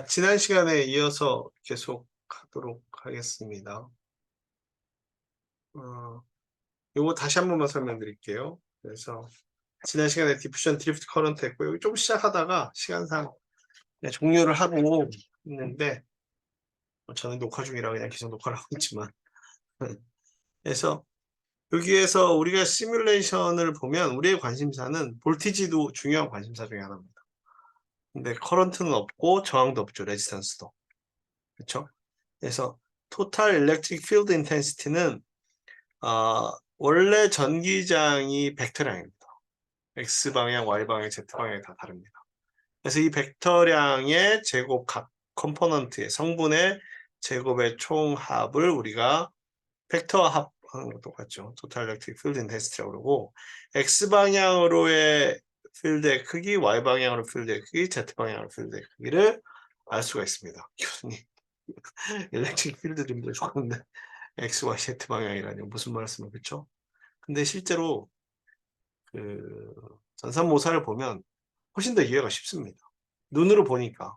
지난 시간에 이어서 계속 하도록 하겠습니다. 요거 다시 한 번만 설명드릴게요. 그래서 지난 시간에 디퓨전 드리프트 커런트 했고, 여기 좀 시작하다가 시간상 그냥 종료를 하고 있는데, 저는 녹화 중이라 그냥 계속 녹화를 하고 있지만. 그래서 여기에서 우리가 시뮬레이션을 보면 우리의 관심사는 볼티지도 중요한 관심사 중에 하나입니다. 근데 커런트는 없고 저항도 없죠. 레지스턴스도. 그렇죠? 그래서 토탈 일렉트릭 필드 인텐시티는 원래 전기장이 벡터량입니다. X방향, Y방향, Z방향이 다 다릅니다. 그래서 이 벡터량의 제곱 각 컴포넌트의 성분의 제곱의 총합을 우리가 벡터 합하는 거 똑같죠. 토탈 일렉트릭 필드 인텐시티라고 그러고, X방향으로의 필드의 크기, Y방향으로 필드의 크기, Z방향으로 필드의 크기를 알 수가 있습니다. 교수님, 일렉트릭 필드 좀 좋았는데 X, Y, Z 방향이라니 무슨 말씀을, 그렇죠? 근데 실제로 그 전산모사를 보면 훨씬 더 이해가 쉽습니다. 눈으로 보니까.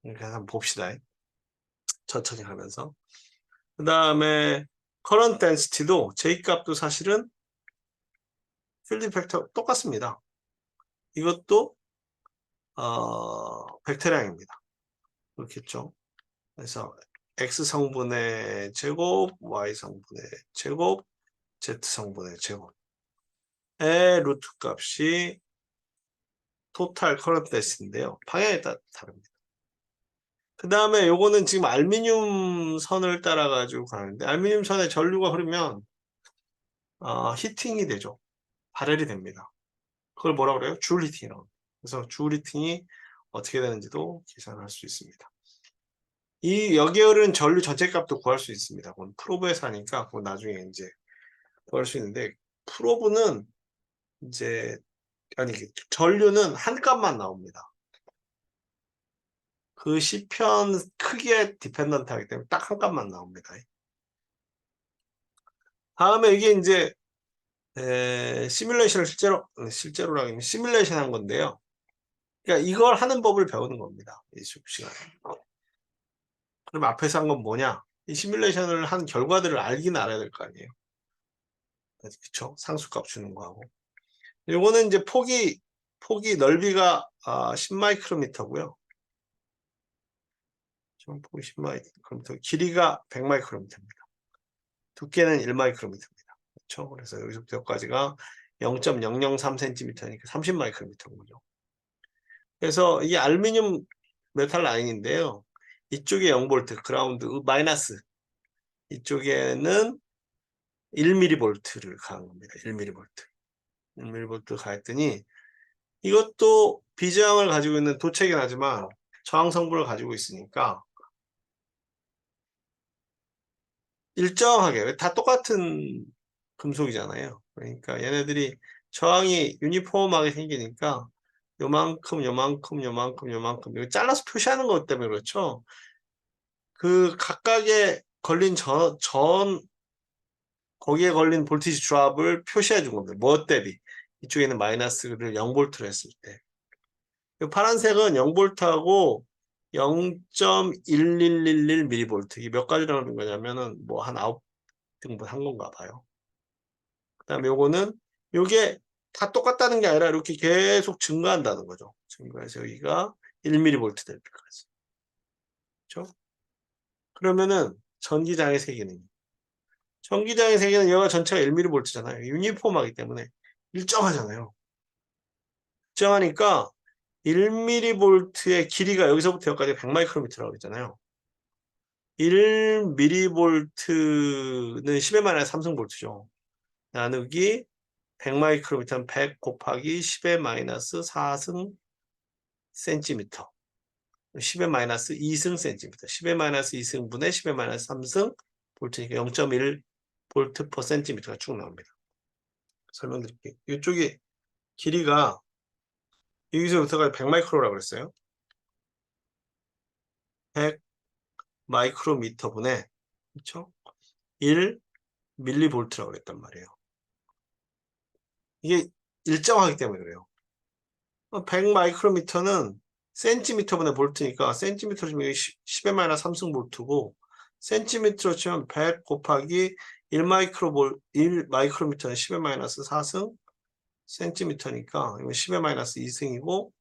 그래서 한번 봅시다. 천천히 가면서. 그 다음에 current density도 J 값도 사실은 필드 팩터 똑같습니다. 이것도 벡터량입니다. 그렇겠죠? 그래서 X 성분의 제곱, Y 성분의 제곱, Z 성분의 제곱의 루트 값이 토탈 커런트 데스인데요. 방향에 따라 다릅니다. 그 다음에 요거는 지금 알루미늄 선을 따라 가지고 가는데, 알루미늄 선에 전류가 흐르면 히팅이 되죠. 발열이 됩니다. 그걸 뭐라고 그래요? 줄 히팅이라고 합니다. 그래서 줄 히팅이 어떻게 되는지도 계산할 수 있습니다. 이 여기에 흐르는 전류 전체 값도 구할 수 있습니다. 그건 프로브에서 하니까 그건 나중에 이제 구할 수 있는데, 프로브는 이제 전류는 한 값만 나옵니다. 그 시편 크기에 디펜던트 하기 때문에 딱 한 값만 나옵니다. 다음에 이게 이제 시뮬레이션을 실제로라면 시뮬레이션 한 건데요. 그러니까 이걸 하는 법을 배우는 겁니다. 이 수업 시간에. 그럼 앞에서 한 건 뭐냐? 이 시뮬레이션을 한 결과들을 알긴 알아야 될 거 아니에요. 그렇죠? 상수값 주는 거하고. 요거는 이제 폭이 넓이가 10마이크로미터고요. 폭이 10마이크로미터, 길이가 100마이크로미터입니다. 두께는 1마이크로미터입니다. 그렇죠? 그래서 여기서부터 여기까지가 0.003cm니까 30마이크로미터인 거죠. 그래서 이 알루미늄 메탈 라인인데요. 이쪽에 0V, 그라운드 마이너스, 이쪽에는 1mV를 가한 겁니다. 1mV. 1mV 가했더니 이것도 비저항을 가지고 있는 도체긴 하지만 저항 성분을 가지고 있으니까 일정하게 다 똑같은 금속이잖아요. 그러니까 얘네들이 저항이 유니폼하게 생기니까 요만큼 이거 잘라서 표시하는 것 때문에 그렇죠. 그 각각의 걸린 거기에 걸린 볼티지 드랍을 표시해 준 겁니다. 뭐 대비 이쪽에는 마이너스를 0V로 했을 때, 파란색은 0V하고 0.1111mV, 이게 몇 가지라는 거냐면은 뭐 한 9등분 한 건가 봐요. 그 다음에 요거는 요게 다 똑같다는 게 아니라 이렇게 계속 증가한다는 거죠. 증가해서 여기가 1mV 될 때까지. 그렇죠? 그러면은 전기장의 세기는 여기가 전체가 1mV잖아요. 유니폼하기 때문에 일정하잖아요. 일정하니까 1mV의 길이가 여기서부터 여기까지 100마이크로미터라고 했잖아요. 1mV는 10의 마이너스 3승볼트죠. 나누기 100마이크로미터는 100 곱하기 10의 마이너스 4승 센티미터. 10의 마이너스 2승 센티미터. 10의 마이너스 2승분의 10의 마이너스 3승 볼트니까 0.1 볼트 퍼 센티미터가 쭉 나옵니다. 설명드릴게요. 이쪽이 길이가 여기서부터가 100마이크로라고 그랬어요. 100 마이크로미터분의, 그렇죠? 1 밀리볼트라고 그랬단 말이에요. 이게 일정하기 때문에 그래요. 100 마이크로미터는 센티미터분의 볼트니까 센티미터로 치면 10의 마이너스 3승 볼트고 센티미터로 치면 100 곱하기 1 마이크로미터는 10의 마이너스 4승 센티미터니까 이건 10의 마이너스 2승이고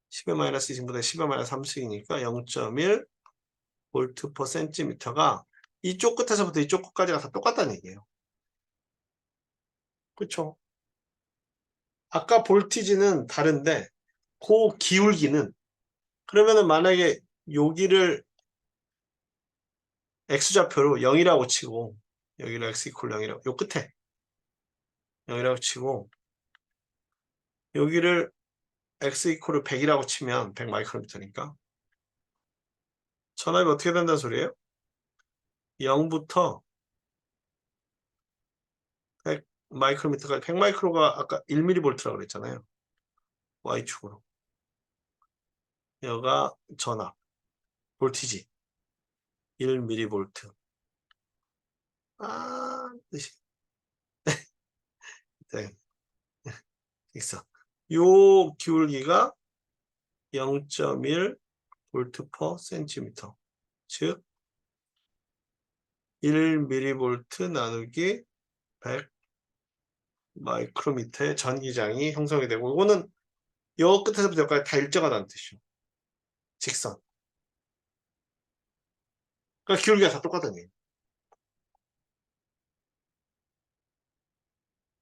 10의 마이너스 2승보다 10의 마이너스 3승이니까 0.1 볼트 퍼 센티미터가 이쪽 끝에서부터 이쪽 끝까지가 다 똑같다는 얘기예요. 그렇죠? 아까 볼티지는 다른데 그 기울기는 그러면은 만약에 여기를 x좌표로 0이라고 치고 여기를 x 이퀄 0이라고 요 끝에 0이라고 치고 여기를 x 이퀄 100이라고 치면 100 마이크로미터니까 전압이 어떻게 된다는 소리예요? 0부터 100 마이크로미터가 100 마이크로가 아까 1mV라고 그랬잖아요. y축으로. 여가 전압 볼티지 1mV. 뜻이 네, 있어. 요 기울기가 0.1 볼트 퍼 센티미터. 즉 1mV 나누기 100 마이크로미터의 전기장이 형성이 되고 이거는 요 끝에서부터 여기까지 다 일정하다는 뜻이죠. 직선. 그러니까 기울기가 다 똑같다는 얘기예요.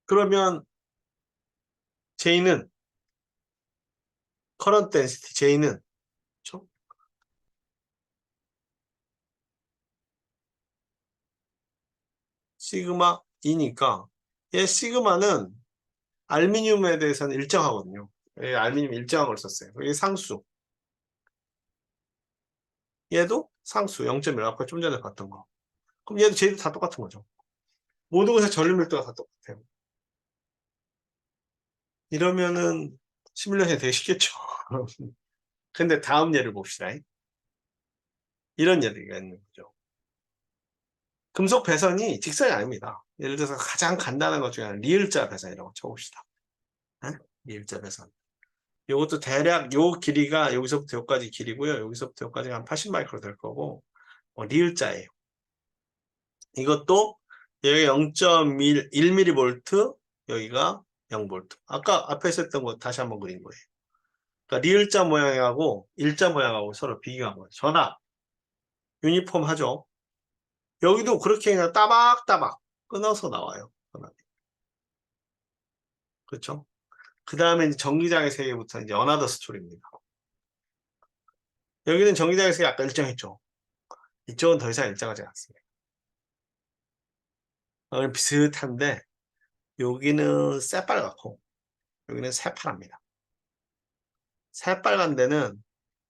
그러면 J는 current density J는 그렇죠? 시그마 E니까 얘 시그마는 알루미늄에 대해서는 일정하거든요. 알루미늄 일정한 걸 썼어요. 이게 상수. 얘도 상수 0.1 아까 좀 전에 봤던 거. 그럼 얘도 J도 다 똑같은 거죠. 모든 것의 전류 밀도가 다 똑같아요. 이러면은 시뮬레이션이 되게 쉽겠죠. 근데 다음 예를 봅시다. 이런 예가 있는 거죠. 금속 배선이 직선이 아닙니다. 예를 들어서 가장 간단한 것 중에 하나는 리을자 배선이라고 쳐봅시다. 네? 리을자 배선. 이것도 대략 요 길이가 여기서부터 여기까지 길이고요. 여기서부터 여기까지가 한 80 마이크로 될 거고 리을자예요. 이것도 여기 0.1 1mV 여기가 0V. 아까 앞에 했던 거 다시 한번 그린 거예요. 그러니까 리을자 모양하고 일자 모양하고 서로 비교한 거예요. 전압 유니폼 하죠. 여기도 그렇게 그냥 따박따박 끊어서 나와요. 전압이. 그렇죠? 그 다음에 전기장의 세계부터 이제 어나더 스토리입니다. 여기는 전기장의 세계 아까 일정했죠. 이쪽은 더 이상 일정하지 않습니다. 여기는 비슷한데 여기는 새빨갛고 여기는 새파랍니다. 새빨간 데는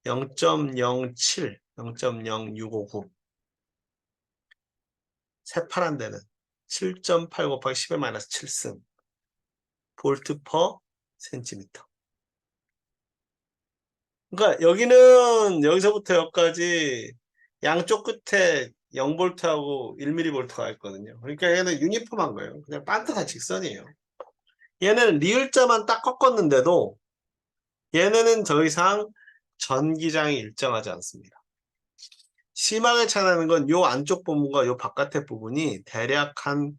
0.07, 0.0659 새파란 데는 7.8 곱하기 10의 마이너스 7승 볼트 퍼 센티미터. 그러니까 여기는 여기서부터 여기까지 양쪽 끝에 0볼트하고 1mV가 있거든요. 그러니까 얘는 유니폼한 거예요. 그냥 반듯한 직선이에요. 얘는 리을자만 딱 꺾었는데도 얘네는 더 이상 전기장이 일정하지 않습니다. 심하게 차이나는 건 요 안쪽 부분과 요 바깥의 부분이 대략 한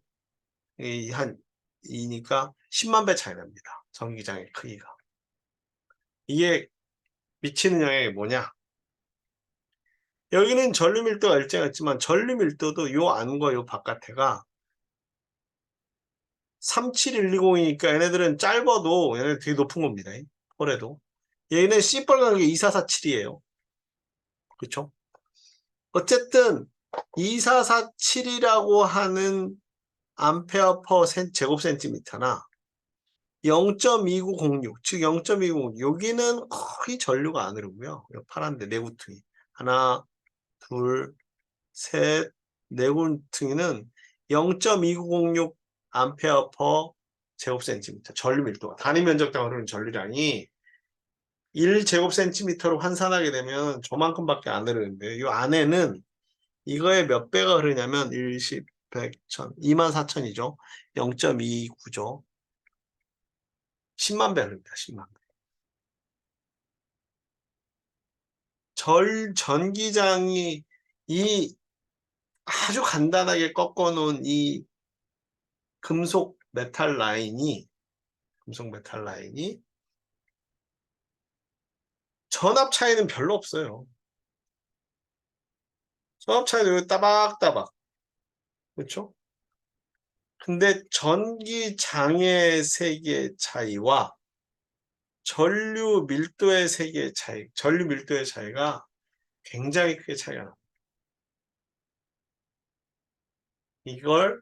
2니까 10만 배 차이 납니다. 전기장의 크기가. 이게 미치는 영향이 뭐냐? 여기는 전류 밀도가 일정했지만 전류 밀도도 요 안과 요 바깥에가 37120이니까 얘네들은 짧아도 얘네 되게 높은 겁니다. 폴에도. 얘는 시뻘건 게 2447이에요. 그렇죠? 어쨌든 2447이라고 하는 암페어 퍼 제곱 센티미터나 0.2906, 즉 0.206, 여기는 거의 전류가 안 흐르고요. 파란데 내구퉁이. 하나, 둘, 셋, 내구퉁이는 0.2906 암페어 퍼 제곱 센티미터. 전류 밀도가. 단위 면적당 흐르는 전류량이 1제곱 센티미터로 환산하게 되면 저만큼밖에 안 흐르는데 이 안에는 이거의 몇 배가 흐르냐면 1, 10, 100, 1000, 24,000이죠. 0.29죠. 10만 배 흐릅니다. 10만 배. 전기장이 이 아주 간단하게 꺾어 놓은 이 금속 메탈 라인이 전압 차이는 별로 없어요. 전압 차이는 여기 따박따박. 그렇죠? 근데 전기장의 세기의 차이와 전류 밀도의 차이가 굉장히 크게 차이가 납니다. 이걸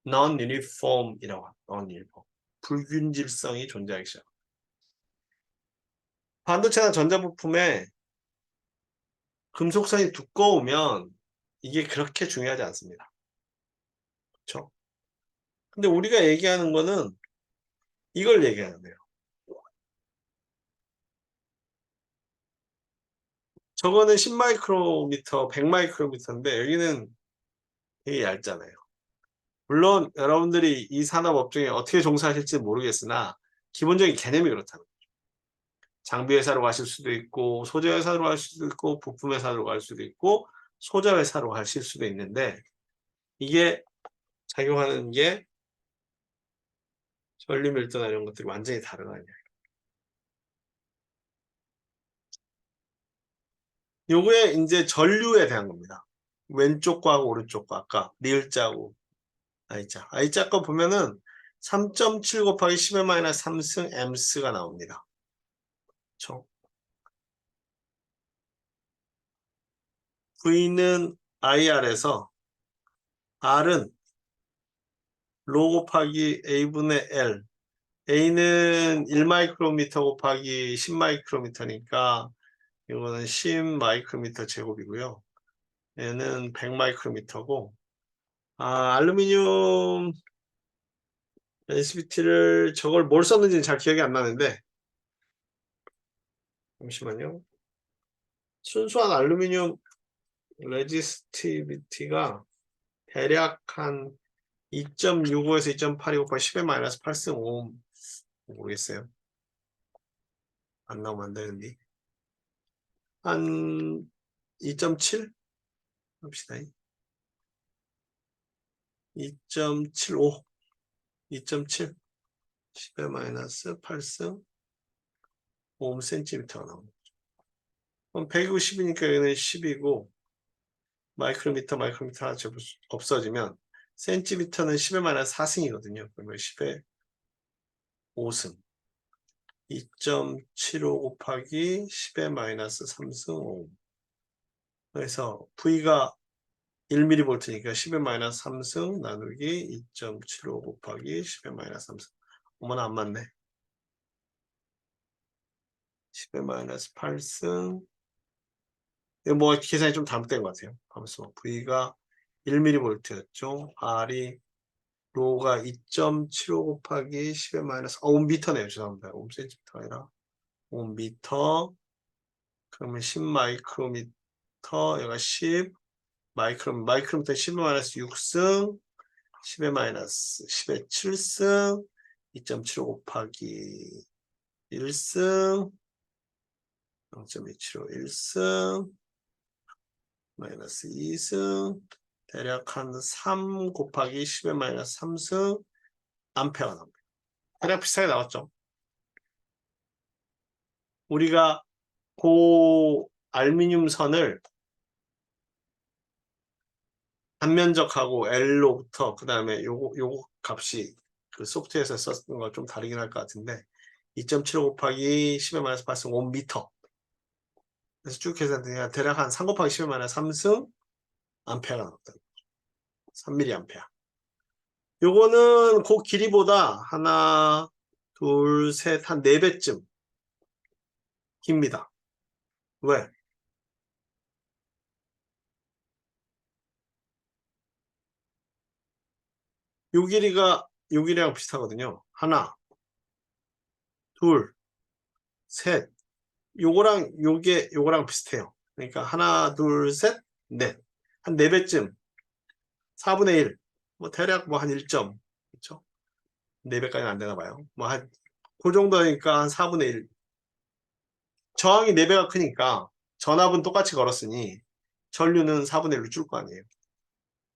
non-uniform이라고 합니다. non-uniform. 불균질성이 존재하기 시작합니다. 반도체나 전자부품에 금속선이 두꺼우면 이게 그렇게 중요하지 않습니다. 그렇죠? 근데 우리가 얘기하는 거는 이걸 얘기하는 거예요. 저거는 10마이크로미터, 100마이크로미터인데 여기는 되게 얇잖아요. 물론 여러분들이 이 산업 업종에 어떻게 종사하실지 모르겠으나 기본적인 개념이 그렇다는 거죠. 장비 회사로 가실 수도 있고 소재 회사로 갈 수도 있고 부품 회사로 갈 수도 있고 소자 회사로 가실 수도 있는데 이게 작용하는 게 전류 밀도나 이런 것들이 완전히 다르거든요. 요게 이제 전류에 대한 겁니다. 왼쪽과 오른쪽과 아까 리을자하고 I자 거 보면은 3.7 곱하기 10의 마이너스 3승 Ms가 나옵니다. 그렇죠? V는 IR에서 R은 로 곱하기 A분의 L. A는 1마이크로미터 곱하기 10마이크로미터니까 이거는 10마이크로미터 제곱이고요. 얘는 100마이크로미터고 알루미늄 SBT를 저걸 뭘 썼는지는 잘 기억이 안 나는데 잠시만요. 순수한 알루미늄 레지스티비티가 대략 한 2.65에서 2.82 곱하기 10의 마이너스 8승 5옴 모르겠어요. 안 나오면 안 되는데 한 2.7 합시다. 2.75 2.7 10의 마이너스 8승 5cm가 나옵니다. 그럼 120이니까 여기는 10이고 마이크로미터 하나 없어지면 센티미터는 10의 마이너스 4승이거든요. 그러면 10의 5승 2.75 곱하기 10의 마이너스 3승 5. 그래서 V가 1mV니까 10의 마이너스 3승 나누기 2.75 곱하기 10의 마이너스 3승. 어머나 안 맞네. 10의 마이너스 8승. 이거 뭐 계산이 좀 잘못된 것 같아요. 하면서 V가 1mV였죠. R이 로가 2.75 곱하기 10의 마이너스 5m네요. 죄송합니다. 5cm가 아니라 5m. 그러면 10 마이크로미터 얘가 10 마이크로미터 10의 마이너스 6승 10의 마이너스 10의 7승 2.75 곱하기 1승 0.275 1승 마이너스 2승 대략 한 3 곱하기 10의 마이너스 3승 암페어가 나옵니다. 대략 비슷하게 나왔죠. 우리가 고 알루미늄 선을 단면적하고 L로부터 그 다음에 요거 값이 그 소프트웨어에서 썼던 거 좀 다르긴 할 것 같은데 2.75 곱하기 10의 마이너스 8승 5m 그래서 쭉 계산되니까 대략 한 3 곱하기 10의 마이너스 3승 암페어가 나왔다. 3mA. 요거는 그 길이보다 하나, 둘, 셋, 한 4배쯤 깁니다. 왜? 요 길이가 요 길이랑 비슷하거든요. 하나, 둘, 셋. 요거랑 비슷해요. 그러니까 하나, 둘, 셋, 넷. 한 4배쯤. 4분의 1. 뭐 대략 뭐 한 1점. 그렇죠? 4배까지는 안 되나 봐요. 뭐 한 그 정도니까 한 4분의 1. 저항이 4배가 크니까 전압은 똑같이 걸었으니 전류는 4분의 1로 줄 거 아니에요.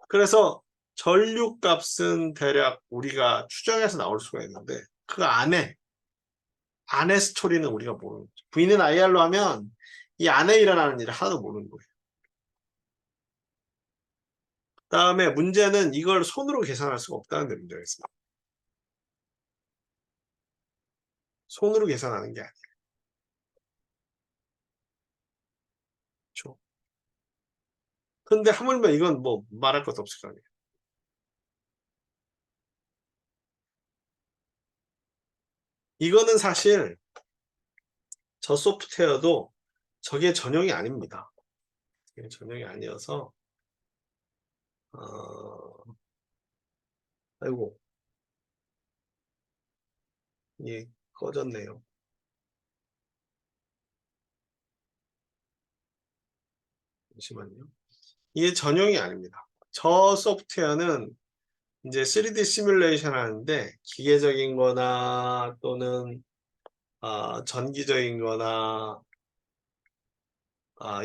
그래서 전류 값은 대략 우리가 추정해서 나올 수가 있는데 그 안에 스토리는 우리가 모르는 거죠. V는 IR로 하면 이 안에 일어나는 일을 하나도 모르는 거예요. 다음에 문제는 이걸 손으로 계산할 수가 없다는 데 문제가 있습니다. 손으로 계산하는 게 아니에요. 그렇죠? 근데 하물며 이건 뭐 말할 것도 없을 거 아니에요. 이거는 사실 저 소프트웨어도 저게 전용이 아닙니다. 저게 전용이 아니어서 아이고 예 꺼졌네요. 잠시만요. 이게 전용이 아닙니다. 저 소프트웨어는 이제 3D 시뮬레이션 하는데 기계적인 거나 또는 전기적인 거나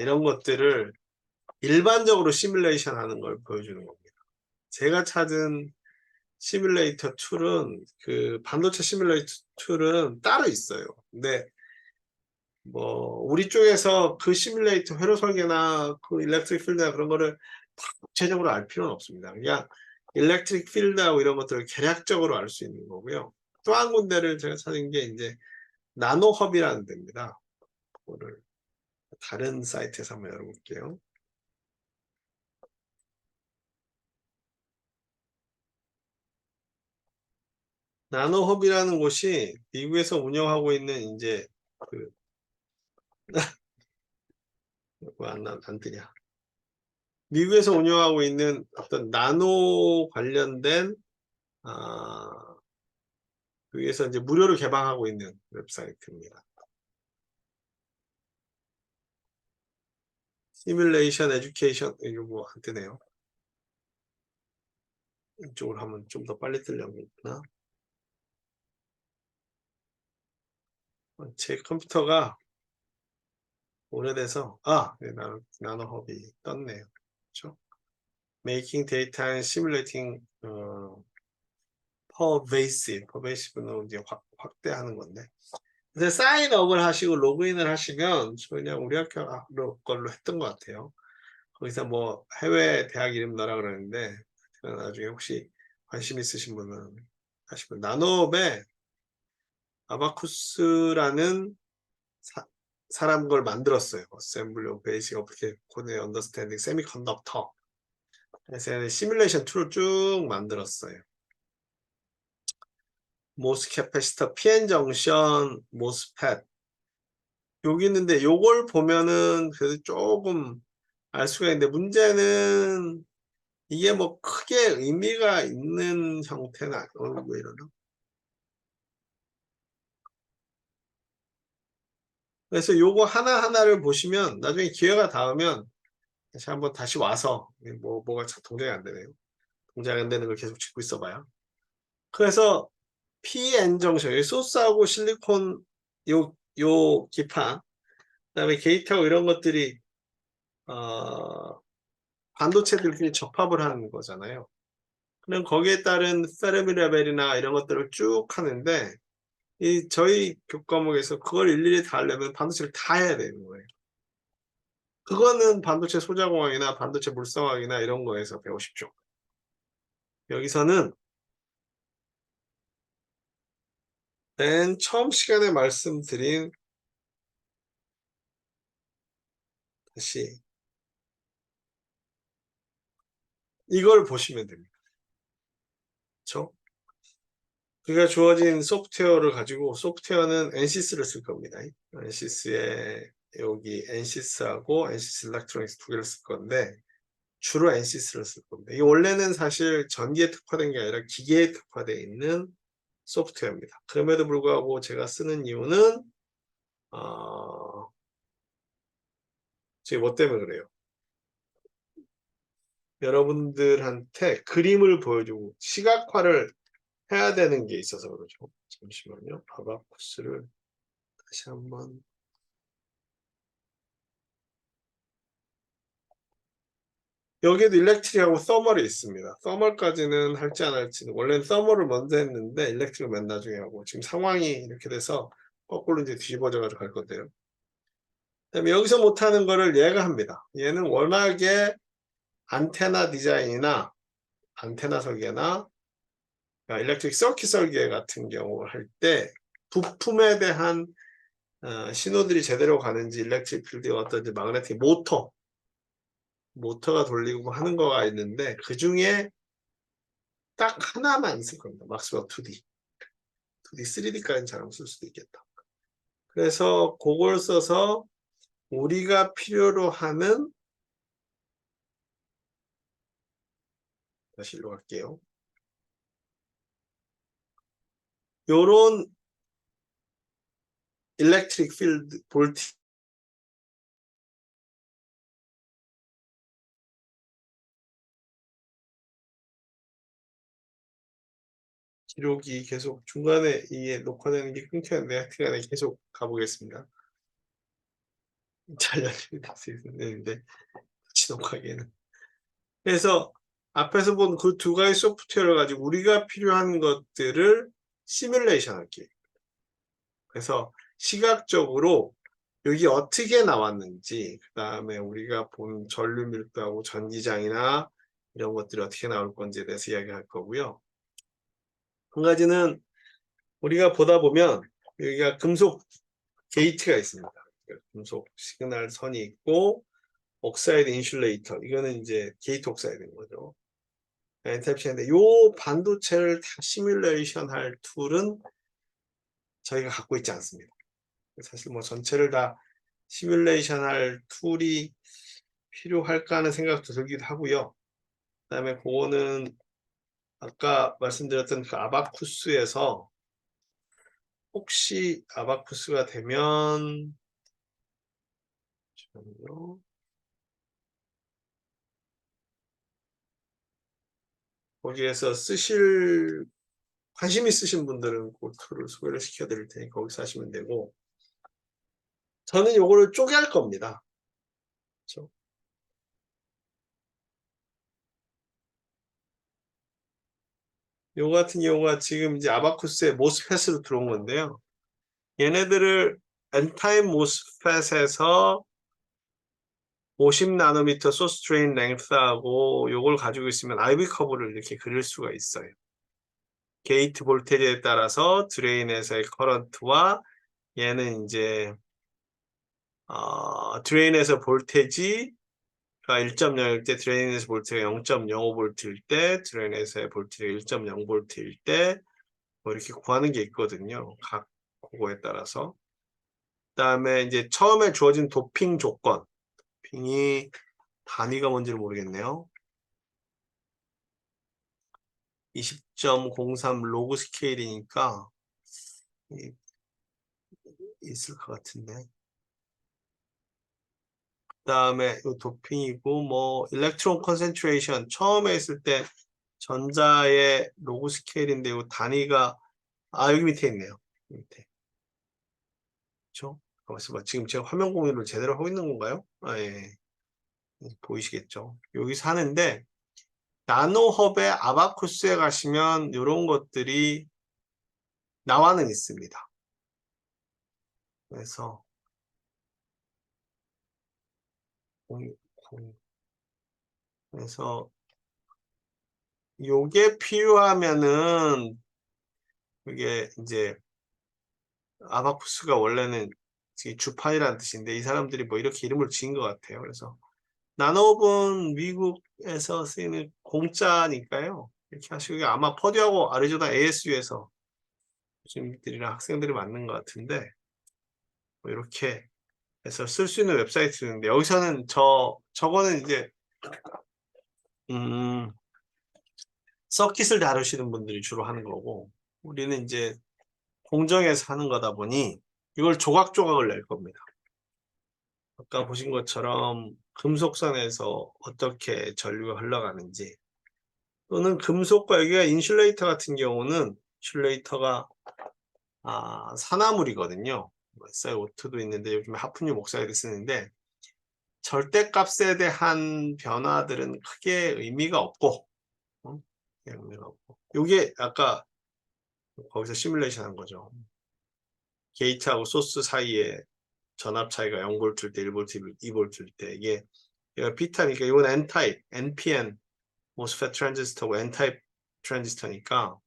이런 것들을 일반적으로 시뮬레이션 하는 걸 보여주는 겁니다. 제가 찾은 시뮬레이터 툴은 그 반도체 시뮬레이터 툴은 따로 있어요. 근데 뭐 우리 쪽에서 그 시뮬레이터 회로 설계나 그 일렉트릭 필드나 그런 거를 다 구체적으로 알 필요는 없습니다. 그냥 일렉트릭 필드하고 이런 것들을 개략적으로 알 수 있는 거고요. 또 한 군데를 제가 찾은 게 이제 나노헙이라는 데입니다. 그거를 다른 사이트에서 한번 열어볼게요. 나노헙이라는 곳이 미국에서 운영하고 있는 이제 그 안 뜨냐? 미국에서 운영하고 있는 어떤 나노 관련된 위에서 이제 무료로 개방하고 있는 웹사이트입니다. 시뮬레이션 에듀케이션 이거 뭐 안 뜨네요. 이쪽으로 하면 좀 더 빨리 뜨려나? 제 컴퓨터가 오래돼서 네, 나노헙이 떴네요. 그렇죠? Making data and simulating pervasive는 이제 확대하는 건데. 근데 사인업을 하시고 로그인을 하시면 그냥 우리 학교 걸로 했던 것 같아요. 거기서 뭐 해외 대학 이름 넣으라 그러는데 나중에 혹시 관심 있으신 분은 하시고 나노업에 아바쿠스라는 사람 걸 만들었어요. Assembly of Basic Application Code Understanding Semiconductor. 그래서 시뮬레이션 툴을 쭉 만들었어요. 모스 캐패시터, PN 정션, 모스펫 여기 있는데 요걸 보면은 그래도 조금 알 수가 있는데 문제는 이게 뭐 크게 의미가 있는 형태는 아니고 왜 이러나? 그래서 요거 하나하나를 보시면 나중에 기회가 닿으면 다시 와서 뭐가 동작이 안 되네요. 동작이 안 되는 걸 계속 짚고 있어봐요. 그래서 PN 정션, 여기 소스하고 실리콘 요 기판, 그다음에 게이트하고 이런 것들이 반도체들끼리 접합을 하는 거잖아요. 그럼 거기에 따른 페르미 레벨이나 이런 것들을 쭉 하는데 저희 교과목에서 그걸 일일이 다 하려면 반도체를 다 해야 되는 거예요. 그거는 반도체 소자공학이나 반도체 물성학이나 이런 거에서 배우십시오. 여기서는 맨 처음 시간에 말씀드린 다시 이걸 보시면 됩니다. 그렇죠? 그가 주어진 소프트웨어를 가지고 소프트웨어는 NCS를 쓸 겁니다. NCS에 여기 NCS하고 NCS 일렉트로닉스 두 개를 쓸 건데 주로 NCS를 쓸 겁니다. 이 원래는 사실 전기에 특화된 게 아니라 기계에 특화되어 있는 소프트웨어입니다. 그럼에도 불구하고 제가 쓰는 이유는 제가 뭐 때문에 그래요? 여러분들한테 그림을 보여주고 시각화를 해야 되는 게 있어서 그러죠. 잠시만요. 아바쿠스를 다시 한번 여기도 일렉트릭하고 서멀이 있습니다. 서멀까지는 할지 안 할지는 원래는 서멀을 먼저 했는데 일렉트릭을 맨 나중에 하고 지금 상황이 이렇게 돼서 거꾸로 이제 뒤집어져 가지고 갈 건데요. 그다음에 여기서 못하는 거를 얘가 합니다. 얘는 워낙에 안테나 디자인이나 안테나 설계나 일렉트릭 서킷 설계 같은 경우 할 때 부품에 대한 신호들이 제대로 가는지 일렉트릭 필드가 어떤지 마그네틱 모터가 돌리고 하는 거가 있는데 그 중에 딱 하나만 있을 겁니다. 막스웰 2D, 3D까지는 잘 안 쓸 수도 있겠다. 그래서 그걸 써서 우리가 필요로 하는 다시 일로 갈게요. 요런 일렉트릭 필드 볼티 기록이 계속 중간에 이게 녹화되는 게 끊겼는데 하여튼간에 계속 가보겠습니다. 잘 열리는데 다시 녹화하기에는. 그래서 앞에서 본 그 두 가지 소프트웨어를 가지고 우리가 필요한 것들을 시뮬레이션 할게요. 그래서 시각적으로 여기 어떻게 나왔는지, 그 다음에 우리가 본 전류 밀도하고 전기장이나 이런 것들이 어떻게 나올 건지에 대해서 이야기할 거고요. 한 가지는 우리가 보다 보면 여기가 금속 게이트가 있습니다. 금속 시그널 선이 있고 옥사이드 인슐레이터, 이거는 이제 게이트 옥사이드인 거죠. 엔탑시인데 요 반도체를 다 시뮬레이션 할 툴은 저희가 갖고 있지 않습니다. 사실 뭐 전체를 다 시뮬레이션 할 툴이 필요할까 하는 생각도 들기도 하고요. 그다음에 그거는 아까 말씀드렸던 그 아바쿠스에서 혹시 아바쿠스가 되면 잠깐만요. 거기에서 쓰실 관심 있으신 분들은 그 툴을 소개를 시켜 드릴 테니 거기서 하시면 되고, 저는 요거를 쪼개할 겁니다. 그렇죠? 요거 같은 경우가 지금 이제 아바쿠스의 모스펫으로 들어온 건데요. 얘네들을 N-타입 모스펫에서 50나노미터 소스 드레인 랭스하고 요걸 가지고 있으면 IV 커브를 이렇게 그릴 수가 있어요. 게이트 볼테지에 따라서 드레인에서의 커런트와 얘는 이제 드레인에서 볼테지가 1.0일 때, 드레인에서 볼트가 0.05V일 때, 드레인에서의 볼트가 1.0V일 때, 뭐 이렇게 구하는 게 있거든요. 각 그거에 따라서. 그다음에 이제 처음에 주어진 도핑 조건, 도핑이 단위가 뭔지를 모르겠네요. 20.03 로그 스케일이니까 있을 것 같은데. 그다음에 도핑이고 뭐 일렉트론 컨센트레이션 처음에 있을 때 전자의 로그 스케일인데 이 단위가 여기 밑에 있네요. 밑에. 그렇죠? 지금 제가 화면 공유를 제대로 하고 있는 건가요? 예. 보이시겠죠? 여기서 하는데 나노헙의 아바쿠스에 가시면 이런 것들이 나와는 있습니다. 그래서 그래서 요게 필요하면은 이게 이제 아바쿠스가 원래는 주판이라는 뜻인데 이 사람들이 뭐 이렇게 이름을 지은 것 같아요. 그래서 나노흡은 미국에서 쓰이는 공짜니까요. 이렇게 하시고 아마 퍼듀하고 아리조나 ASU에서 교수님들이랑 학생들이 맞는 것 같은데 뭐 이렇게 해서 쓸 수 있는 웹사이트인데 여기서는 저거는 이제 서킷을 다루시는 분들이 주로 하는 거고 우리는 이제 공정에서 하는 거다 보니 이걸 조각조각을 낼 겁니다. 아까 보신 것처럼 금속선에서 어떻게 전류가 흘러가는지 또는 금속과 여기가 인슐레이터 같은 경우는 인슐레이터가 산화물이거든요. SiO2도 있는데 요즘에 하프늄 옥사이드 쓰는데 절대값에 대한 변화들은 크게 의미가 없고, 의미가 없고. 요게 아까 거기서 시뮬레이션 한 거죠. 게이트하고 소스 사이에 전압 차이가 0V일 때, 1V, 2V일 때, 이게 P타니까 이건 N타입, NPN, MOSFET 트랜지스터고 N타입 트랜지스터니까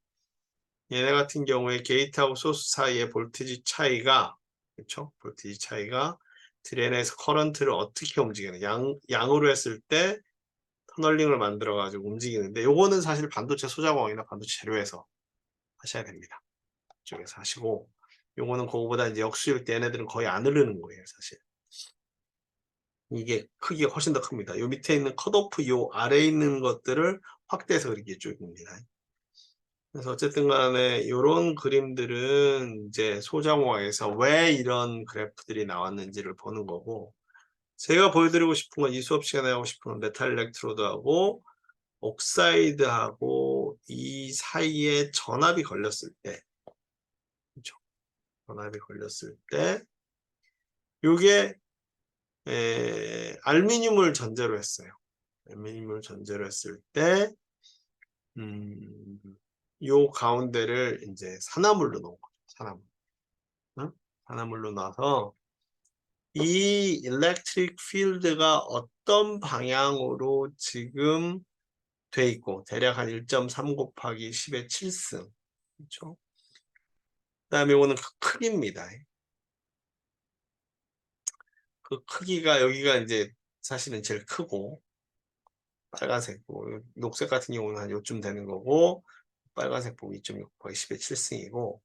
얘네 같은 경우에 게이트하고 소스 사이의 볼티지 차이가, 그렇죠? 볼티지 차이가 드레인에서 커런트를 어떻게 움직이는, 양으로 했을 때 터널링을 만들어 가지고 움직이는데, 요거는 사실 반도체 소자공이나 반도체 재료에서 하셔야 됩니다. 이쪽에서 하시고, 요거는 그거보다 이제 역수일 때 얘네들은 거의 안 흐르는 거예요, 사실. 이게 크기가 훨씬 더 큽니다. 요 밑에 있는 컷오프, 요 아래에 있는 것들을 확대해서 그리기 쪽입니다. 그래서 어쨌든 간에 이런 그림들은 이제 소자공학에서 왜 이런 그래프들이 나왔는지를 보는 거고, 제가 보여드리고 싶은 건 이 수업 시간에 하고 싶은 건 메탈 일렉트로드하고 옥사이드하고 이 사이에 전압이 걸렸을 때, 그렇죠? 전압이 걸렸을 때, 요게 알루미늄을 전제로 했어요. 알루미늄을 전제로 했을 때, 요 가운데를 이제 산화물로 놓은 거죠. 산화물. 응? 산화물로 놔서 이 일렉트릭 필드가 어떤 방향으로 지금 돼 있고, 대략 한 1.3 곱하기 10의 7승. 그렇죠? 그다음에 이거는 그 크기입니다. 그 크기가 여기가 이제 사실은 제일 크고, 빨간색, 녹색 같은 경우는 한 요쯤 되는 거고, 빨간색 보고 2.6 곱하기 10의 7승이고,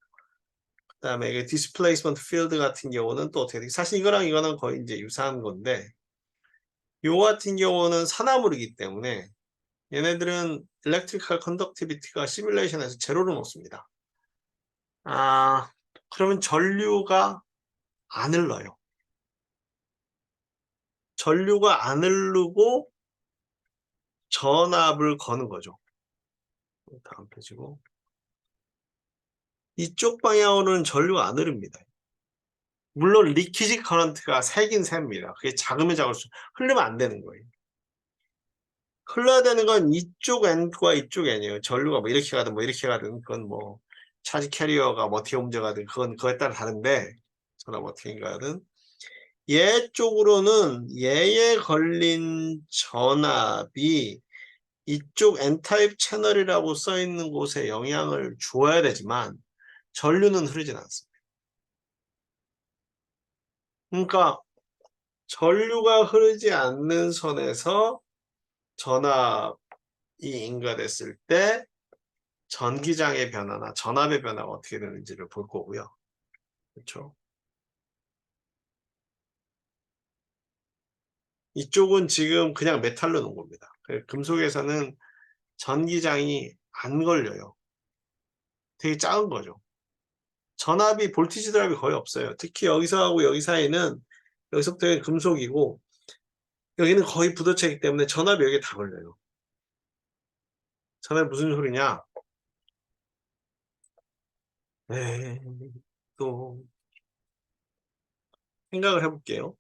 그다음에 이게 디스플레이스먼트 필드 같은 경우는 또 어떻게 돼? 사실 이거랑 이거는 거의 이제 유사한 건데, 요 같은 경우는 산화물이기 때문에 얘네들은 일렉트리컬 컨덕티비티가 시뮬레이션에서 제로로 놓습니다. 그러면 전류가 안 흘러요. 전류가 안 흐르고 전압을 거는 거죠. 다음 페이지고. 이쪽 방향으로는 전류가 안 흐릅니다. 물론 리퀴지 커런트가 새긴 셉니다. 그게 작으면 작을수록 흐르면 안 되는 거예요. 흘러야 되는 건 이쪽 N과 이쪽 N이에요. 전류가 뭐 이렇게 가든 뭐 이렇게 가든, 그건 뭐 차지 캐리어가 뭐 어떻게 움직여가든 그건 그거에 따라 다른데, 전압 어떻게 가든 얘 쪽으로는 얘에 걸린 전압이 이쪽 N타입 채널이라고 써 있는 곳에 영향을 주어야 되지만 전류는 흐르진 않습니다. 그러니까 전류가 흐르지 않는 선에서 전압이 인가됐을 때 전기장의 변화나 전압의 변화가 어떻게 되는지를 볼 거고요. 그렇죠? 이쪽은 지금 그냥 메탈로 놓은 겁니다. 금속에서는 전기장이 안 걸려요. 되게 작은 거죠. 전압이 볼티지 드랍이 거의 없어요. 특히 여기서 하고 여기 사이는, 여기서부터 금속이고 여기는 거의 부도체이기 때문에 전압이 여기에 다 걸려요. 전압이 무슨 소리냐? 또 생각을 해볼게요.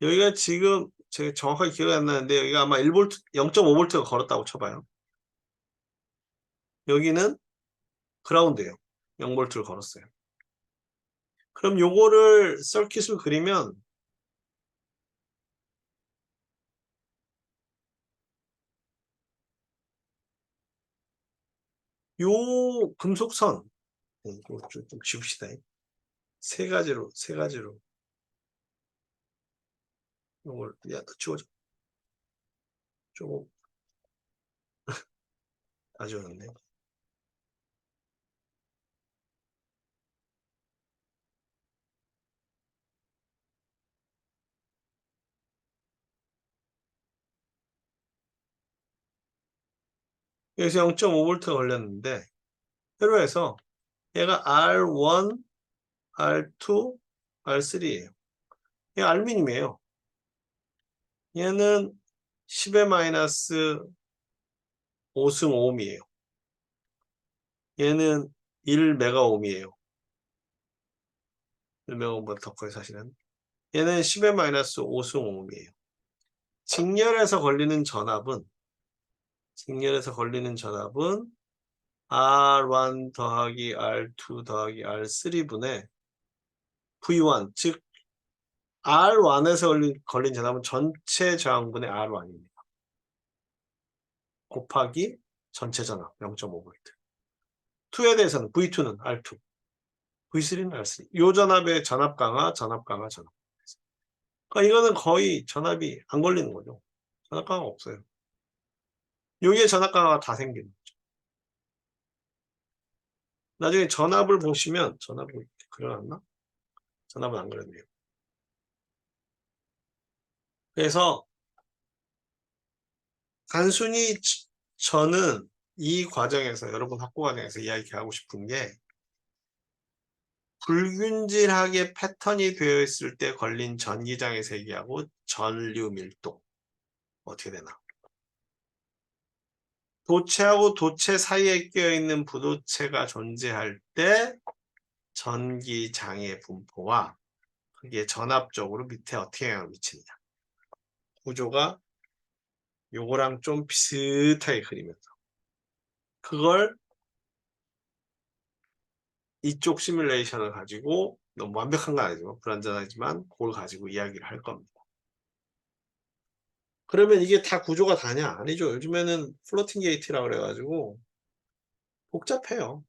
여기가 지금 제가 정확하게 기억이 안 나는데 여기가 아마 1V, 0.5V가 걸었다고 쳐봐요. 여기는 그라운드예요. 0V를 걸었어요. 그럼 요거를 서킷을 그리면 요 금속선, 이거 좀 지웁시다. 세 가지로 요걸 또 지워줘. 조금 다 지웠네. 여기서 0.5V가 걸렸는데 회로에서 얘가 R1, R2, R3예요. 얘 알루미늄이에요. 얘는 10의 마이너스 5승 5옴이에요. 얘는 1메가옴이에요. 100억보다 더 커요, 사실은. 얘는 10의 마이너스 5승5무이에요. 직렬에서 걸리는 전압은 R1 더하기 R2 더하기 R3분의 V1, 즉 R1에서 걸린 전압은 전체 저항분의 R1입니다. 곱하기 전체 전압 0.5V. 2에 대해서는 V2는 R2, V3는 R3. 이 전압의 전압 강화. 그러니까 이거는 거의 전압이 안 걸리는 거죠. 전압 강화가 없어요. 여기에 전압 강화가 다 생기는 거죠. 나중에 전압을 보시면 전압을 그려놨나? 전압은 안 그렸네요. 그래서 단순히 저는 이 과정에서 여러분 학부 과정에서 이야기하고 싶은 게 불균질하게 패턴이 되어 있을 때 걸린 전기장의 세기하고 전류 밀도 어떻게 되나? 도체하고 도체 사이에 끼어있는 부도체가 존재할 때 전기장의 분포와 그게 전압적으로 밑에 어떻게 영향을 미치느냐. 구조가 요거랑 좀 비슷하게 그리면서 그걸 이쪽 시뮬레이션을 가지고 너무 완벽한 건 아니지만 불완전하지만 그걸 가지고 이야기를 할 겁니다. 그러면 이게 다 구조가 다냐? 아니죠. 요즘에는 플로팅 게이트라고 그래가지고 복잡해요.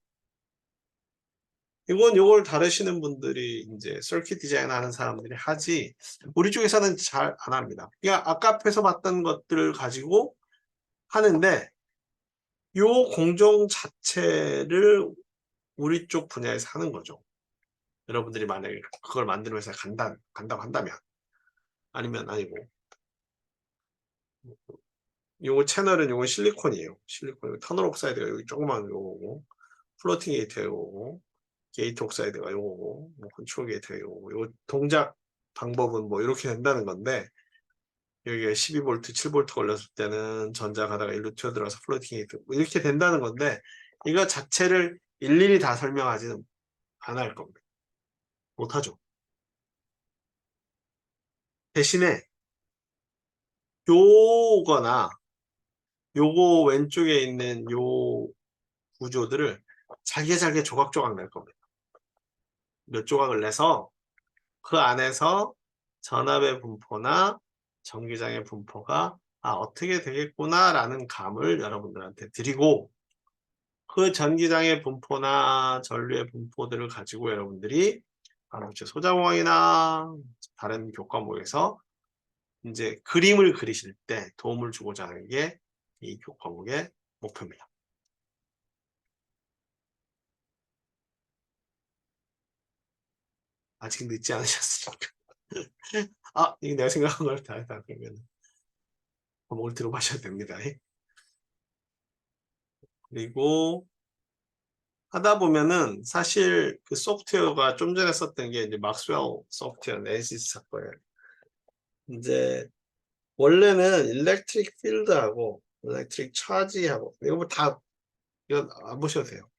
요걸 다루시는 분들이 이제 서킷 디자인 하는 사람들이 하지 우리 쪽에서는 잘 안 합니다. 그러니까 아까 앞에서 봤던 것들을 가지고 하는데 요 공정 자체를 우리 쪽 분야에서 하는 거죠. 여러분들이 만약에 그걸 만들면서 간다고 한다면 아니면 아니고 요거 채널은 요거 실리콘이에요. 실리콘 터널 옥사이드가 여기 조그만 요거고 플로팅 게이트가 요거고 게이트 옥사이드가 요거고 뭐 컨트롤 게이트가 요거고 요 동작 방법은 뭐 이렇게 된다는 건데 여기가 12V 7V 걸렸을 때는 전자 가다가 일로 튀어들어서 플로팅 게이트 뭐 이렇게 된다는 건데 이거 자체를 일일이 다 설명하지는 않을 겁니다. 못하죠. 대신에 요거나 요거 왼쪽에 있는 요 구조들을 잘게 조각조각 낼 겁니다. 몇 조각을 내서 그 안에서 전압의 분포나 전기장의 분포가 어떻게 되겠구나라는 감을 여러분들한테 드리고 그 전기장의 분포나 전류의 분포들을 가지고 여러분들이 반도체 소자공학이나 다른 교과목에서 이제 그림을 그리실 때 도움을 주고자 하는 게 이 교과목의 목표입니다. 아직 늦지 않으셨으니까. 이거 내가 생각한 걸 다 했다. 그러면 과목을 들어가셔야 됩니다. 그리고 하다 보면은 사실 그 소프트웨어가 좀 전에 썼던 게 이제 막스웰 소프트웨어 네시스 거예요. 이제 원래는 일렉트릭 필드하고 일렉트릭 차지하고 이거 뭐다 이거 안 보셔도 돼요.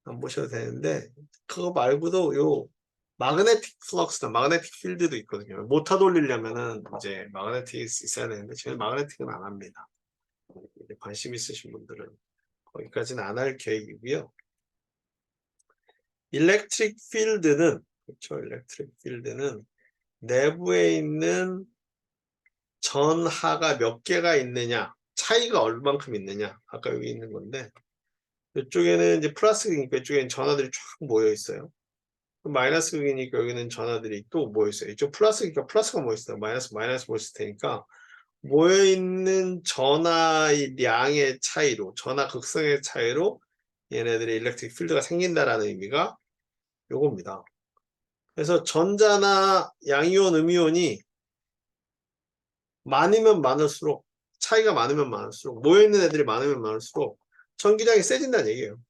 안 보셔도 되는데 그거 말고도 요 마그네틱 플럭스나 마그네틱 필드도 있거든요. 모터 돌리려면은 이제 마그네틱이 있어야 되는데 저는 마그네틱은 안 합니다. 관심 있으신 분들은 거기까지는 안 할 계획이고요. 일렉트릭 필드는 그렇죠. 일렉트릭 필드는 내부에 있는 전하가 몇 개가 있느냐, 차이가 얼만큼 있느냐. 아까 여기 있는 건데 이쪽에는 이제 플러스 극이니까 이쪽에는 전하들이 쫙 모여 있어요. 마이너스 극이니까 여기는 전하들이 또 모여 있어요. 이쪽 플러스니까 플러스가 모여 있어요. 마이너스 모여 있을 테니까 모여 있는 전하의 양의 차이로, 전하 극성의 차이로 얘네들의 일렉트릭 필드가 생긴다라는 의미가 요겁니다. 그래서 전자나 양이온, 음이온이 많으면 많을수록 차이가 많으면 많을수록 모여있는 애들이 많으면 많을수록 전기장이 세진다는 얘기예요.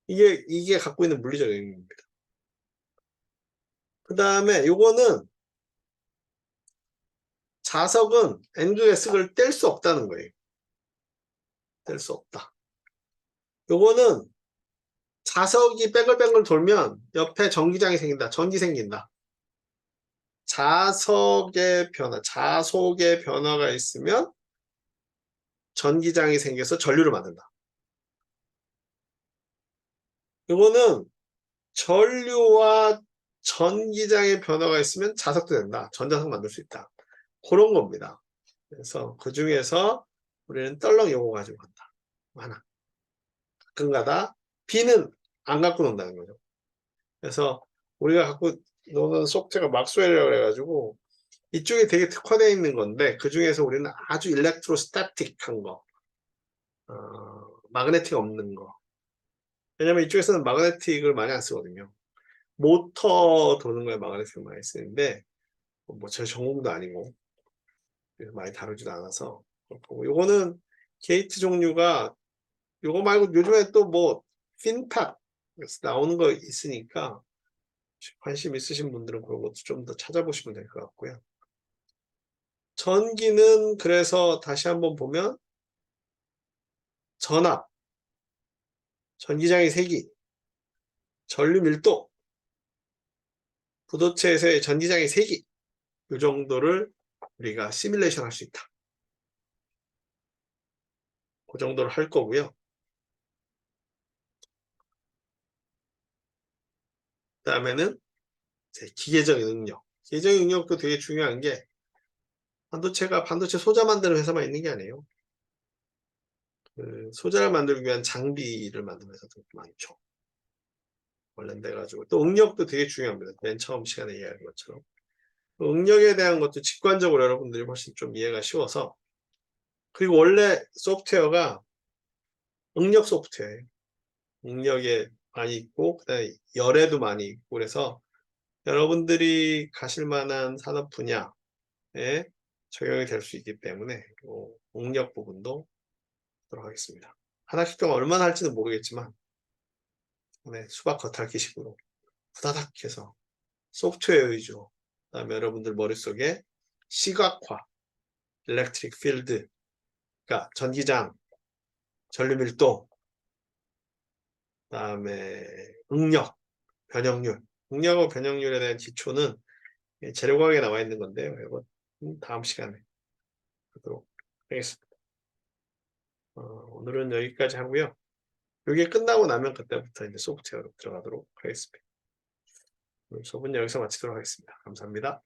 이게 갖고 있는 물리적 의미입니다. 그 다음에 요거는 자석은 N2S를 뗄 수 없다는 거예요. 뗄 수 없다. 요거는 자석이 뱅글뱅글 돌면 옆에 전기장이 생긴다. 전기 생긴다. 자석의 변화가 있으면 전기장이 생겨서 전류를 만든다. 이거는 전류와 전기장의 변화가 있으면 자석도 된다. 전자석 만들 수 있다. 그런 겁니다. 그래서 그 중에서 우리는 떨렁 요거 가지고 간다. 하나. 가끔가다 B는 안 갖고 논다는 거죠. 그래서 우리가 갖고 노는 소프트웨어가 막스웰이라고 그래가지고 이쪽에 되게 특화되어 있는 건데 그 중에서 우리는 아주 일렉트로스태틱한 거, 마그네틱 없는 거. 왜냐면 이쪽에서는 마그네틱을 많이 안 쓰거든요. 모터 도는 거에 마그네틱을 많이 쓰는데 뭐 제 전공도 아니고 그래서 많이 다루지도 않아서 그렇고 요거는 게이트 종류가 요거 말고 요즘에 또 뭐 핀탑 나오는 거 있으니까 관심 있으신 분들은 그런 것도 좀 더 찾아보시면 될 것 같고요. 전기는 그래서 다시 한번 보면 전압, 전기장의 세기, 전류 밀도, 부도체에서의 전기장의 세기 이 정도를 우리가 시뮬레이션 할 수 있다. 그 정도를 할 거고요. 그 다음에는 기계적인 능력. 기계적인 능력도 되게 중요한 게 반도체가 반도체 소자 만드는 회사만 있는 게 아니에요. 그 소자를 만들기 위한 장비를 만드는 회사도 많죠. 관련돼가지고 또 응력도 되게 중요합니다. 맨 처음 시간에 이야기한 것처럼 응력에 대한 것도 직관적으로 여러분들이 훨씬 좀 이해가 쉬워서 그리고 원래 소프트웨어가 응력 소프트웨어예요. 응력에 많이 있고 그다음에 열에도 많이 있고 그래서 여러분들이 가실 만한 산업 분야에 적용이 될 수 있기 때문에 응력 부분도 하도록 하겠습니다. 한 학기 동안 얼마나 할지는 모르겠지만 수박 겉핥기식으로 후다닥 해서 소프트웨어 위주로 그다음에 여러분들 머릿속에 시각화, 일렉트릭 필드, 그러니까 전기장, 전류 밀도, 그다음에 응력, 변형률. 응력과 변형률에 대한 기초는 재료과학에 나와 있는 건데요. 이거 다음 시간에 하도록 하겠습니다. 오늘은 여기까지 하고요. 이게 끝나고 나면 그때부터 이제 소프트웨어로 들어가도록 하겠습니다. 오늘 수업은 여기서 마치도록 하겠습니다. 감사합니다.